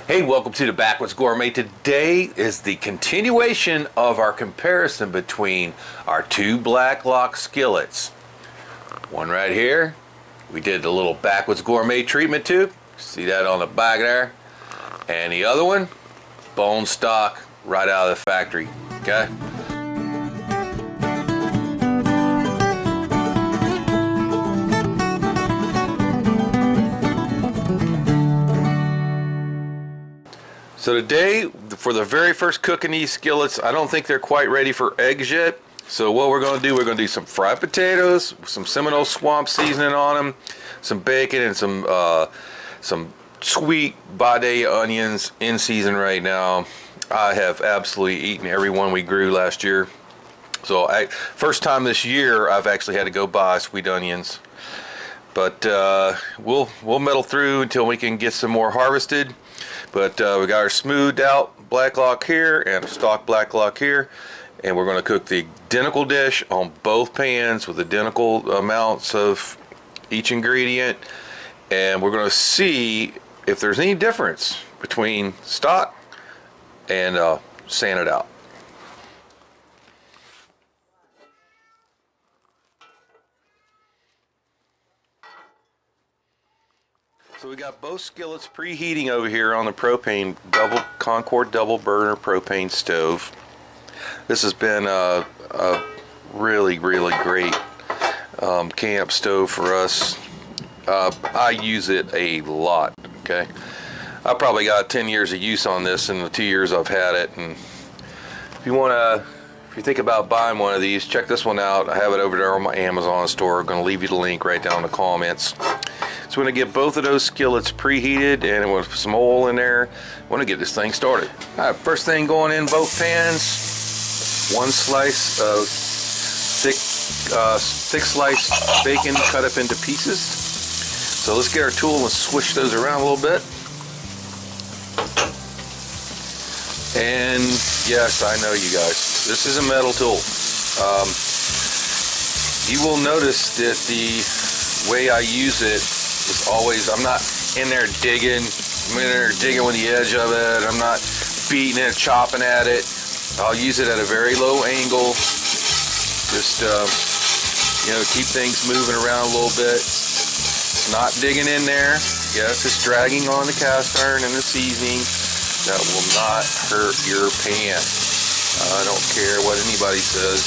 Hey, welcome to the Backwoods Gourmet. Today is the continuation of our comparison between our two Blacklock skillets. One right here, we did the little Backwoods Gourmet treatment tube. See that on the back there? And the other one, bone stock, right out of the factory, okay? So today, for the very first cook in these skillets, I don't think they're quite ready for eggs yet. So what we're going to do, we're going to do some fried potatoes, some Seminole swamp seasoning on them, some bacon, and some sweet bade onions in season right now. I have absolutely eaten every one we grew last year. So first time this year, I've actually had to go buy sweet onions. But we'll muddle through until we can get some more harvested. But we got our smoothed out Blacklock here and a stock Blacklock here, and we're going to cook the identical dish on both pans with identical amounts of each ingredient, and we're going to see if there's any difference between stock and sanded out. So we got both skillets preheating over here on the propane Concord double burner propane stove. This has been a really great camp stove for us. I use it a lot. Okay, I probably got 10 years of use on this in the 2 years I've had it. And if you think about buying one of these, check this one out. I have it over there on my Amazon store. I'm going to leave you the link right down in the comments. So we're going to get both of those skillets preheated and with some oil in there. I want to get this thing started. All right, first thing going in both pans, one slice of thick sliced bacon cut up into pieces. So let's get our tool and swish those around a little bit. And yes, I know you guys, this is a metal tool. You will notice that the way I use it is always, I'm not in there digging, I'm in there digging with the edge of it, I'm not beating it, chopping at it. I'll use it at a very low angle, just keep things moving around a little bit. Not digging in there. Yes, it's dragging on the cast iron and the seasoning. That will not hurt your pan. I don't care what anybody says.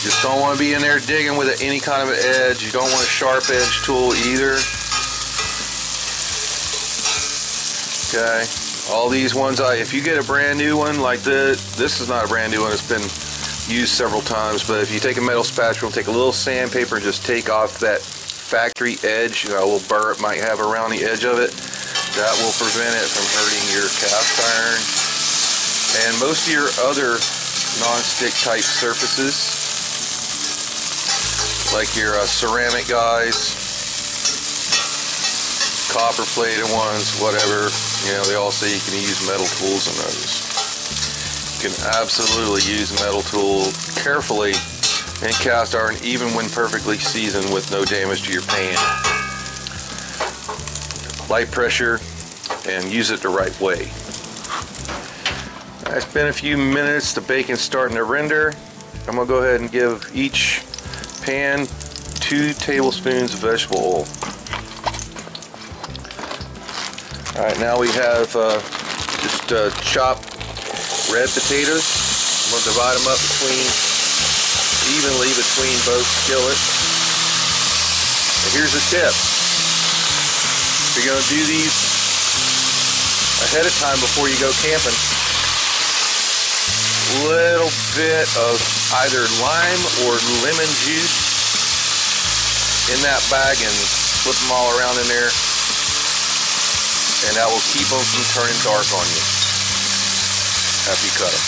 You just don't want to be in there digging with any kind of an edge. You don't want a sharp edge tool either. Okay. All these ones, if you get a brand new one like this is not a brand new one. It's been used several times. But if you take a metal spatula, take a little sandpaper and just take off that factory edge, a little burr it might have around the edge of it, that will prevent it from hurting your cast iron and most of your other non-stick type surfaces, like your ceramic guys, copper plated ones, whatever. They all say you can use metal tools in those. You can absolutely use metal tool carefully and cast iron, even when perfectly seasoned with no damage to your pan. Light pressure and use it the right way. It's been a few minutes, the bacon's starting to render. I'm going to go ahead and give each pan 2 tablespoons of vegetable oil. Alright, now we have just chopped red potatoes. I'm going to divide them up evenly between both skillets. And here's a tip. If you're going to do these ahead of time before you go camping, a little bit of either lime or lemon juice in that bag and flip them all around in there, and that will keep them from turning dark on you after you cut them.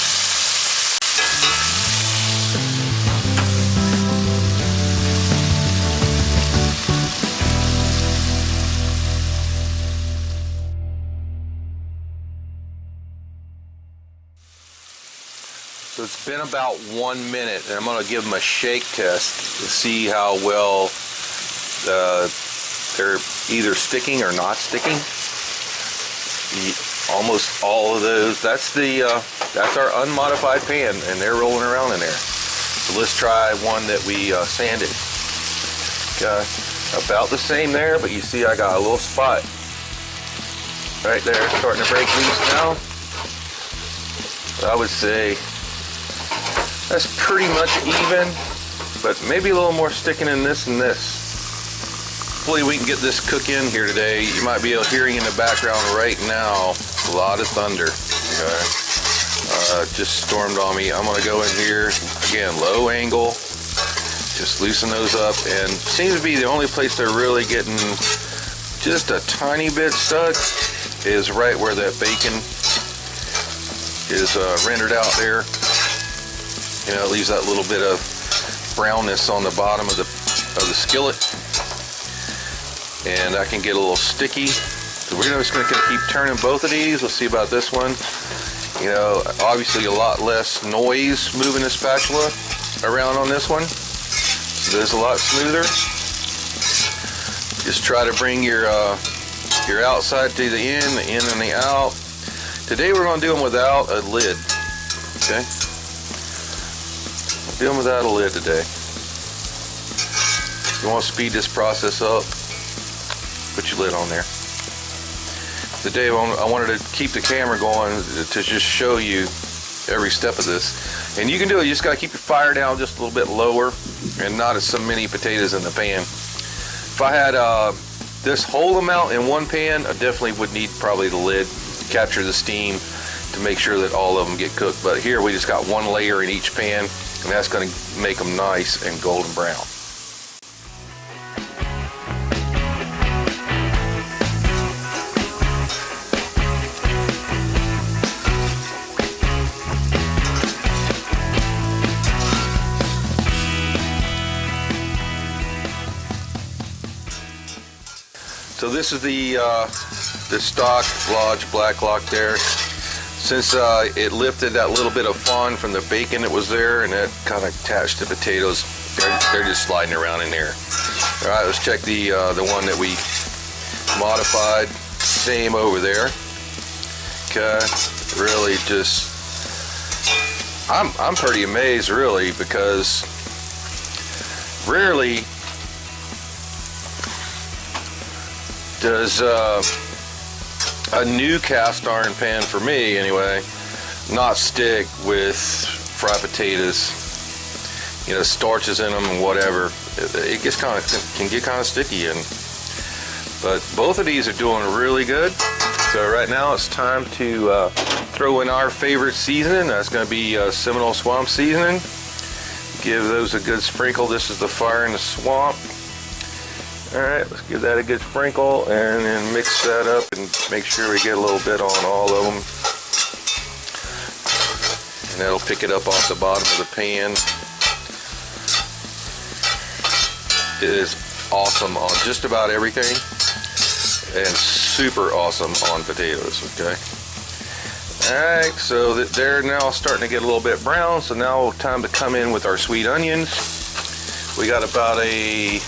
So it's been about 1 minute, and I'm going to give them a shake test to see how well the they're either sticking or not sticking. Almost all of those. That's our unmodified pan, and they're rolling around in there. So let's try one that we sanded. Okay, about the same there, but you see I got a little spot right there starting to break loose now. I would say that's pretty much even, but maybe a little more sticking in this and this. Hopefully we can get this cook in here today. You might be hearing in the background right now a lot of thunder. Okay. Just stormed on me. I'm gonna go in here again, low angle, just loosen those up, and seems to be the only place they're really getting just a tiny bit stuck is right where that bacon is rendered out there. You know, it leaves that little bit of brownness on the bottom of the skillet, and that can get a little sticky. So we're just going to keep turning both of these. Let's see about this one. You know, obviously a lot less noise moving the spatula around on this one. So it's a lot smoother. Just try to bring your outside to the in and the out. Today we're going to do them without a lid. Okay? Do them without a lid today. If you want to speed this process up, put your lid on there. Today I wanted to keep the camera going to just show you every step of this. And you can do it, you just got to keep your fire down just a little bit lower and not as so many potatoes in the pan. If I had this whole amount in one pan, I definitely would need probably the lid, capture the steam to make sure that all of them get cooked. But here we just got one layer in each pan, and that's going to make them nice and golden brown. So this is the stock Lodge Blacklock there. Since it lifted that little bit of fond from the bacon that was there, and it kind of attached the potatoes, they're just sliding around in there. All right, let's check the one that we modified. Same over there. Okay, really just, I'm pretty amazed really, because rarely does a new cast iron pan, for me anyway, not stick with fried potatoes. You know, starches in them and whatever. It gets can get kind of sticky, but both of these are doing really good. So right now it's time to throw in our favorite seasoning. That's going to be Seminole Swamp seasoning. Give those a good sprinkle. This is the Fire in the Swamp. Alright, let's give that a good sprinkle and then mix that up and make sure we get a little bit on all of them. And that'll pick it up off the bottom of the pan. It is awesome on just about everything and super awesome on potatoes, okay? Alright, so they're now starting to get a little bit brown, so now time to come in with our sweet onions. We got about a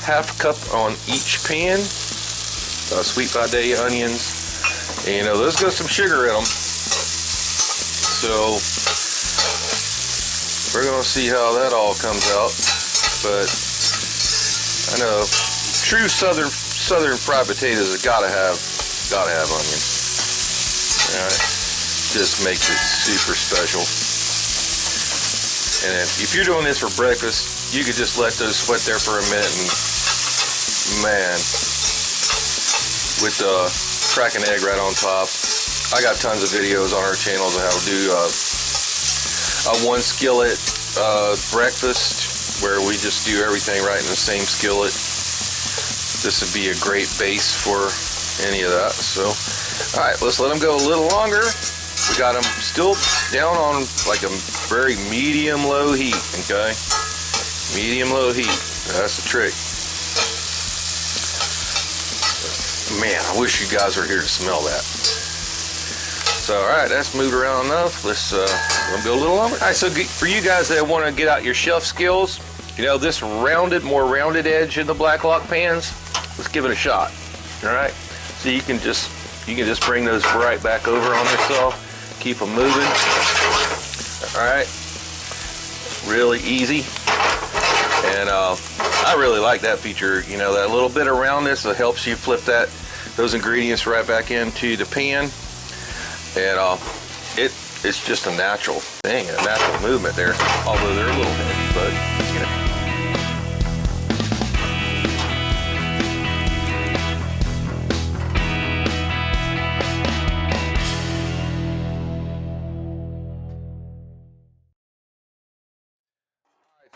half cup on each pan, sweet by day onions, and you know those got some sugar in them, so we're gonna see how that all comes out. But I know true southern fried potatoes have gotta have onions. All right, just makes it super special. And if you're doing this for breakfast, you could just let those sweat there for a minute, and man, with the crack an egg right on top. I got tons of videos on our channels of how to do a one skillet breakfast, where we just do everything right in the same skillet. This would be a great base for any of that. So, all right, let's let them go a little longer. We got them still down on like a very medium-low heat, okay? Medium-low heat, that's the trick. Man, I wish you guys were here to smell that. So, all right, that's moved around enough. Let's let them go a little longer. All right, so for you guys that want to get out your chef skills, you know, this more rounded edge in the Blacklock pans, let's give it a shot. All right, so you can just bring those right back over on yourself. Keep them moving. All right, really easy. And I really like that feature. You know, that little bit of roundness that helps you flip those ingredients right back into the pan. And it's just a natural thing, a natural movement there. Although they're a little heavy, but you know.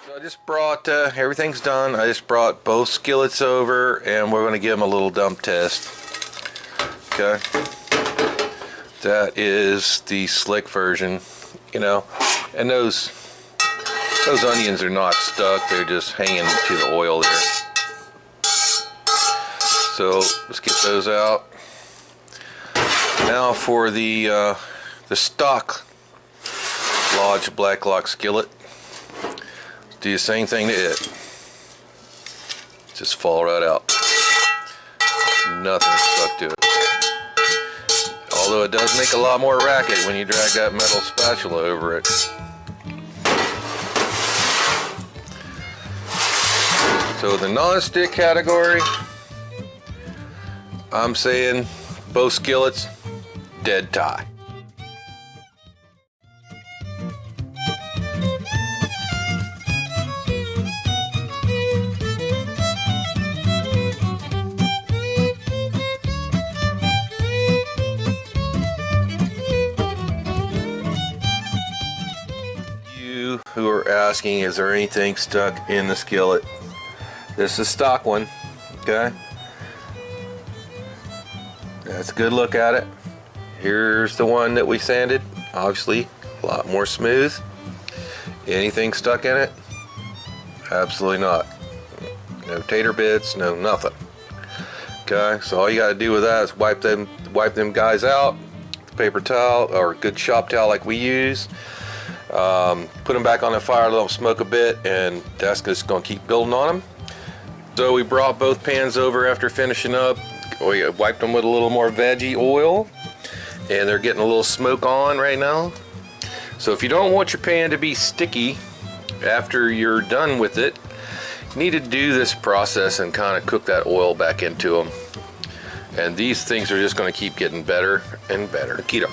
So I just brought, everything's done. I just brought both skillets over and we're going to give them a little dump test. Okay. That is the slick version, you know, and those onions are not stuck. They're just hanging to the oil there. So let's get those out. Now for the stock Lodge Blacklock Skillet. Do the same thing to it. Just fall right out. Nothing stuck to it. Although it does make a lot more racket when you drag that metal spatula over it. So the non-stick category, I'm saying both skillets, dead tie. Who are asking, is there anything stuck in the skillet? This is a stock one, okay? That's a good look at it. Here's the one that we sanded. Obviously, a lot more smooth. Anything stuck in it? Absolutely not. No tater bits, no nothing. Okay, so all you gotta do with that is wipe them guys out. Paper towel or a good shop towel like we use. Put them back on the fire, let them smoke a bit, and that's just going to keep building on them. So we brought both pans over after finishing up. We wiped them with a little more veggie oil, and they're getting a little smoke on right now. So if you don't want your pan to be sticky after you're done with it, you need to do this process and kind of cook that oil back into them. And these things are just going to keep getting better and better. Keto.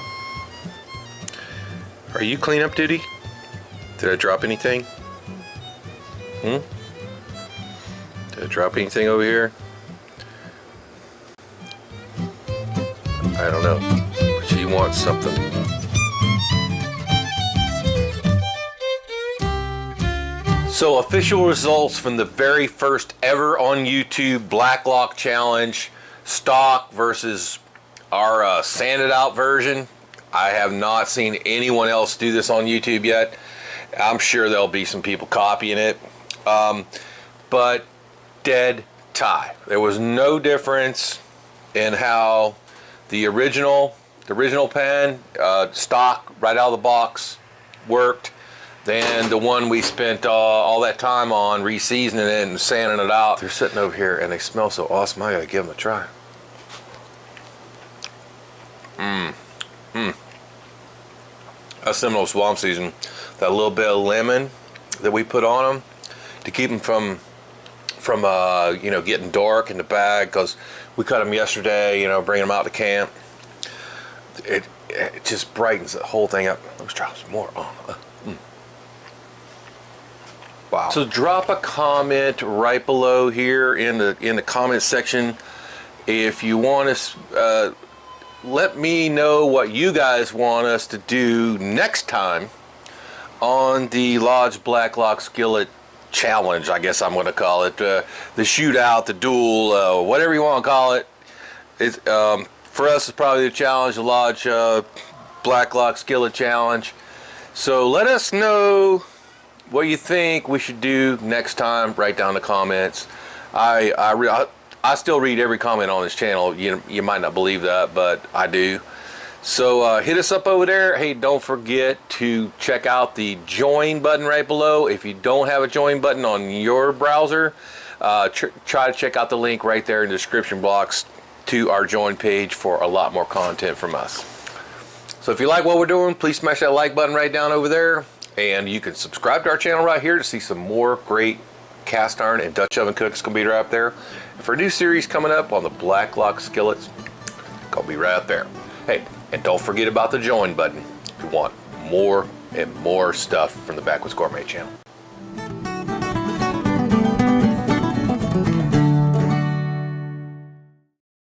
Are you clean up duty? Did I drop anything? Did I drop anything over here? I don't know. But she wants something. So official results from the very first ever on YouTube Blacklock challenge, stock versus our sanded out version. I have not seen anyone else do this on YouTube yet. I'm sure there'll be some people copying it. But dead tie. There was no difference in how the original pan, stock, right out of the box, worked than the one we spent all that time on re-seasoning it and sanding it out. They're sitting over here and they smell so awesome. I gotta give them a try. That's Seminole Swamp Season. That little bit of lemon that we put on them to keep them from you know, getting dark in the bag, because we cut them yesterday, you know, bringing them out to camp. It just brightens the whole thing up. Let's drop some more on. Wow. So drop a comment right below here in the comment section if you want to. Let me know what you guys want us to do next time on the Lodge Blacklock Skillet challenge, I guess I'm going to call it. The shootout, the duel, whatever you want to call it. It's, for us, it's probably the challenge, the Lodge Blacklock Skillet challenge. So let us know what you think we should do next time. Write down the comments. I still read every comment on this channel. You might not believe that, but I do. So hit us up over there. Hey, don't forget to check out the join button right below. If you don't have a join button on your browser, try to check out the link right there in the description box to our join page for a lot more content from us. So if you like what we're doing, please smash that like button right down over there. And you can subscribe to our channel right here to see some more great cast iron and Dutch oven cooks gonna be right up there. And for a new series coming up on the Blacklock Skillets, gonna be right up there. Hey, and don't forget about the join button if you want more and more stuff from the Backwoods Gourmet channel.